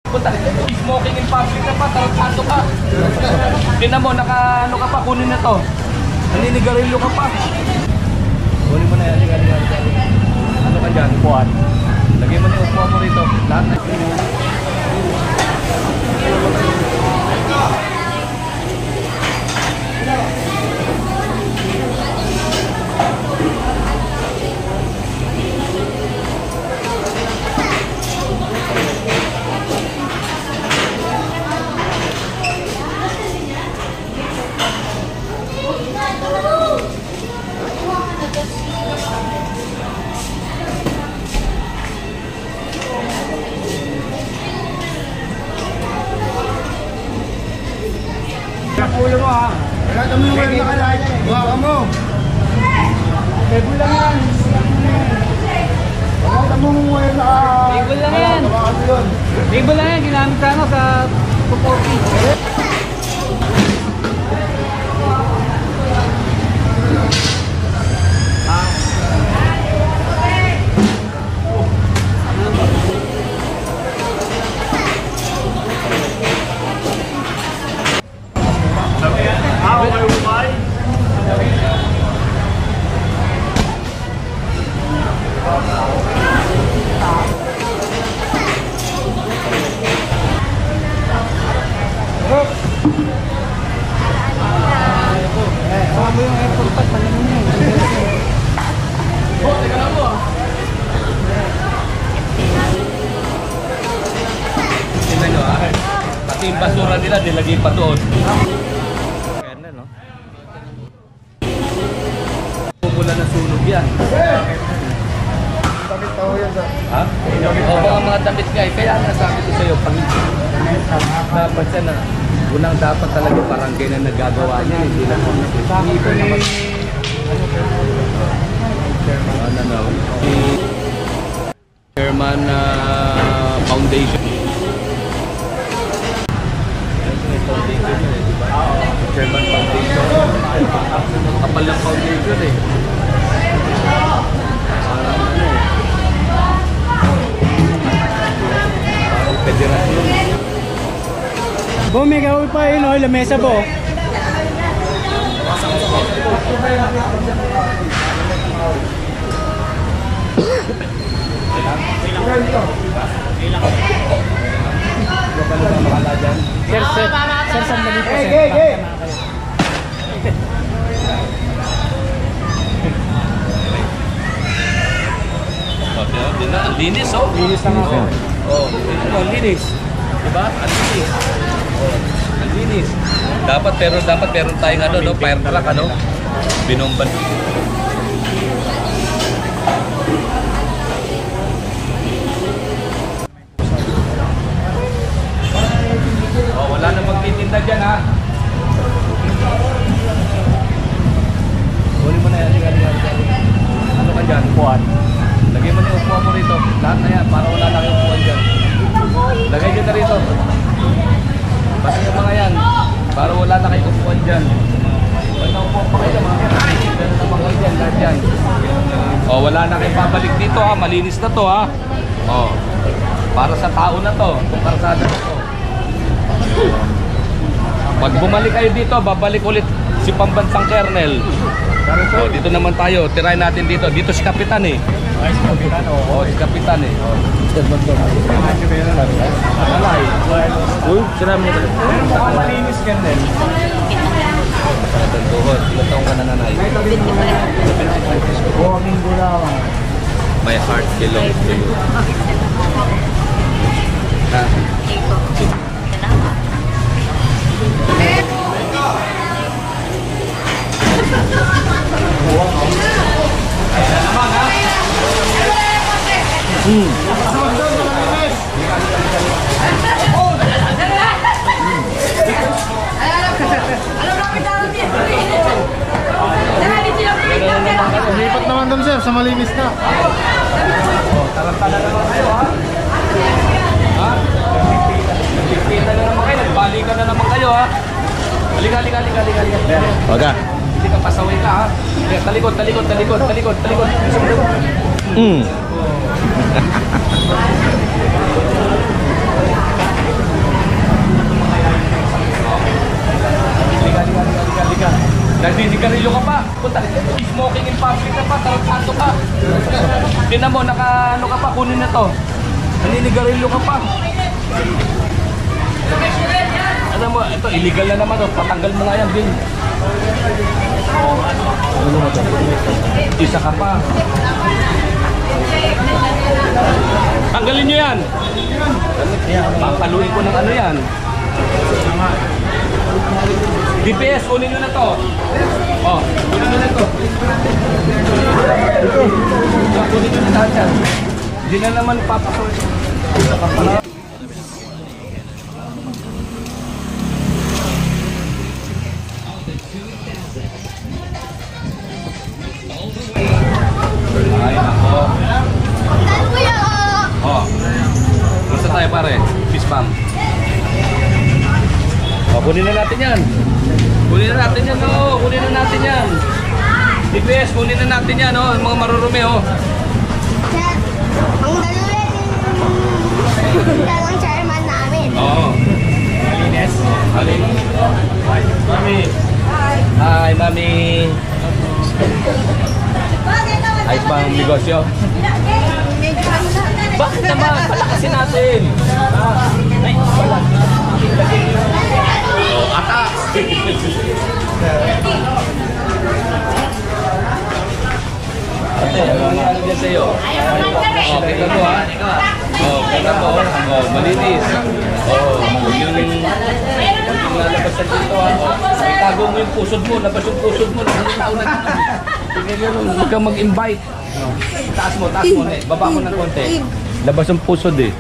Smoking in public ka pa, tarantado ka. Tingnan mo, ano ka pa, kunin na to. Naninigarilyo ka pa. Kunin mo na yan, ano ka dyan, upuan. Lagyan mo na yung upuan mo rito. Lahat na. Ulo mo ha. Wala kami yung wala nakalait. Buha ka mo. Table lang yan. Wala kami yung wala na. Table lang yan. Table lang yan. Ginamit sa ano sa 240. Sama yung airport pass, malaman mo. Oh, teka lang mo. Tingnan nyo ah. Pati yung basura nila, nilagay pa doon. Kernel, no? Pumula na sunog yan. Damit tao yan sa... Ha? O mga damit nga eh. Kaya nasabi ko sa'yo, pag dapat siya na unang dapat talaga barangay na nagagawa niya, hindi lang kung ipon naman. Chairman Foundation. Chairman Foundation. Kapal ng foundation eh. Federasyon. Bo, may gawin pa yun, oh, lamesa bo. Sir, sandali po, sir. Ang linis, oh. Linis lang ako. Oh, ang linis. Diba? Ang linis. Oh, ang linis. Dapat meron tayong ano, no? Fire truck, ano? Binomban. Oh, wala na magtitinda dyan, ha? Kunin mo na yan. Ano ka dyan? Upuan. Lagay mo na yung upuan mo rito. Lahat na yan, para wala lang yung upuan dyan. Lagay nyo na rito. Basta yung mga yan, para wala na kayo upuan dyan. Basta upuan pa kayo, mga yan. Ganun naman kayo dyan, lahat yan. O, wala na kayo babalik dito, ha. Malinis na to, ha. O, para sa tao na to. Itong karsada na to. Pag bumalik kayo dito, babalik ulit si Pambansang Kernel. O, dito naman tayo. Tirahin natin dito. Dito si Kapitan, eh. Ay, si Kapitan o. Oo, si Kapitan, eh. Alay. Uy, sinabi mo talaga. Malinis Kernel. Tuhod, ilang taong ka na nanay? Buwaging gulawan. My heart belongs to you. Ha? Ayan naman, ha? Lipat naman doon sir, sa malinis na. Tarantala naman kayo, ha? Ha? Nagpipita na naman kayo, nagbalikan na naman kayo, ha? Halika. Baga. Hindi ka pasaway ka, ha? Talikod. tingnan mo, ano ka pa, kunin na to. Naninigarilyo ka pa. Ano mo, ito, illegal na naman, oh. Patanggal mo nga yan, Bill. Isa ka pa. Tanggalin nyo yan. Papaluin ko ng ano yan. DPS, kunin nyo na to. Oh, kunin nyo na to. Kunin nyo na lahat yan. Hindi na naman papasulit. Ay, ako. Oh. Basta tayo pare. Peace bomb. Oh, kunin na natin yan. Kunin na natin yan, oh. Kunin na natin yan. DPS, kunin na natin yan, oh. Mga marurumi, oh. Ang dalawang chairman namin. Oo. Malinis. Malinis. Hi, Mami. Hi, Mami. Ayos pa ang negosyo? Bakit naman? Palakasin natin. Ay, wala. Oh, atas. Ate, ano dyan sa'yo? Oh, kita mo ha. Oh, kita mo. Oh, malinis. Oh, yung lalabasan dito ha. Itago mo yung pusod mo. Labas yung pusod mo. Hindi tao na dito. Huwag kang mag-invite. Taas mo. Baba mo ng konti. Labas yung pusod eh.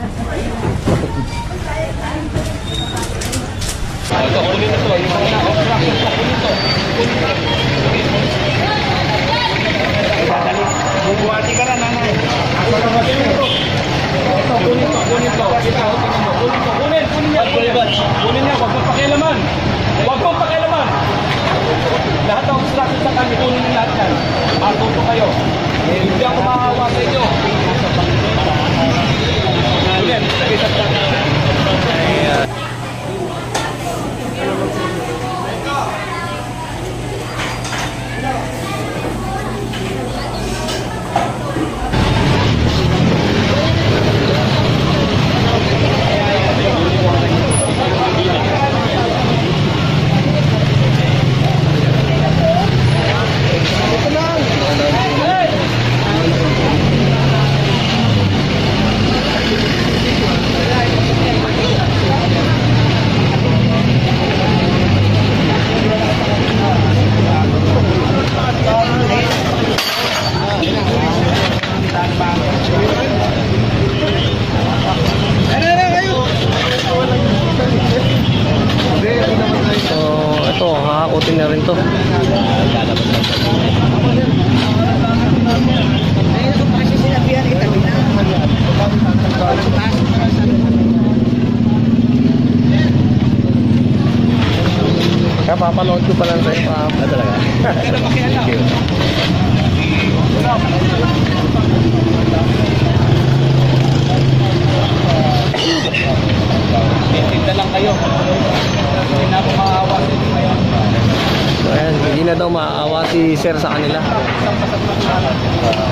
Ito, kunin na to. Yung mga obstruction sa kunin to. Bubuhati ka na, nanay. Kunin to. Kunin yan. Kunin yan. Huwag mong pakialaman. Huwag mong pakialaman. Lahat ng obstruction sa kanya, kunin yung lahat yan. Matuto kayo. Hindi ako maawa sa inyo. Kunin. Nag-isap lang. Ito, hakakutin na rin to. Kaya papanood ko pa lang sa'yo pa. Talaga. Thank you. Tinda lang kayo. Hindi na ako maawa sa inyo ngayon. So ayan, hindi na daw maaawa si sir sa kanila.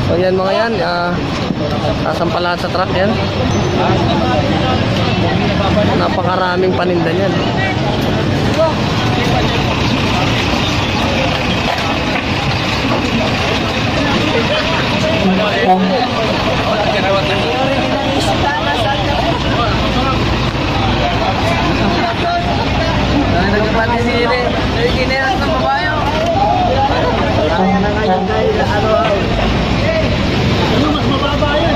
So yan mga yan, sasampa lahat sa truck yan. Napakaraming paninda yan. Nagpapati si Ire. Kinilas ng babayo. Mas mababa yun.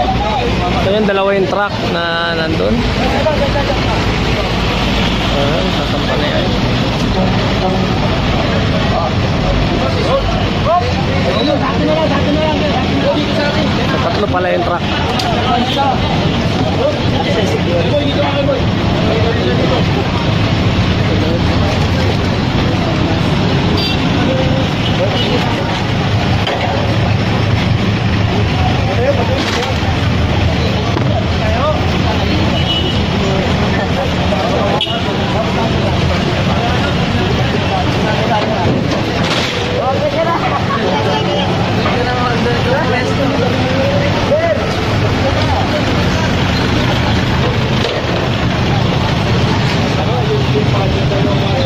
So yan, dalawa yung truck na nandun. Ayan, sasampa na yan. Tatlo pala yung truck. daw yung mga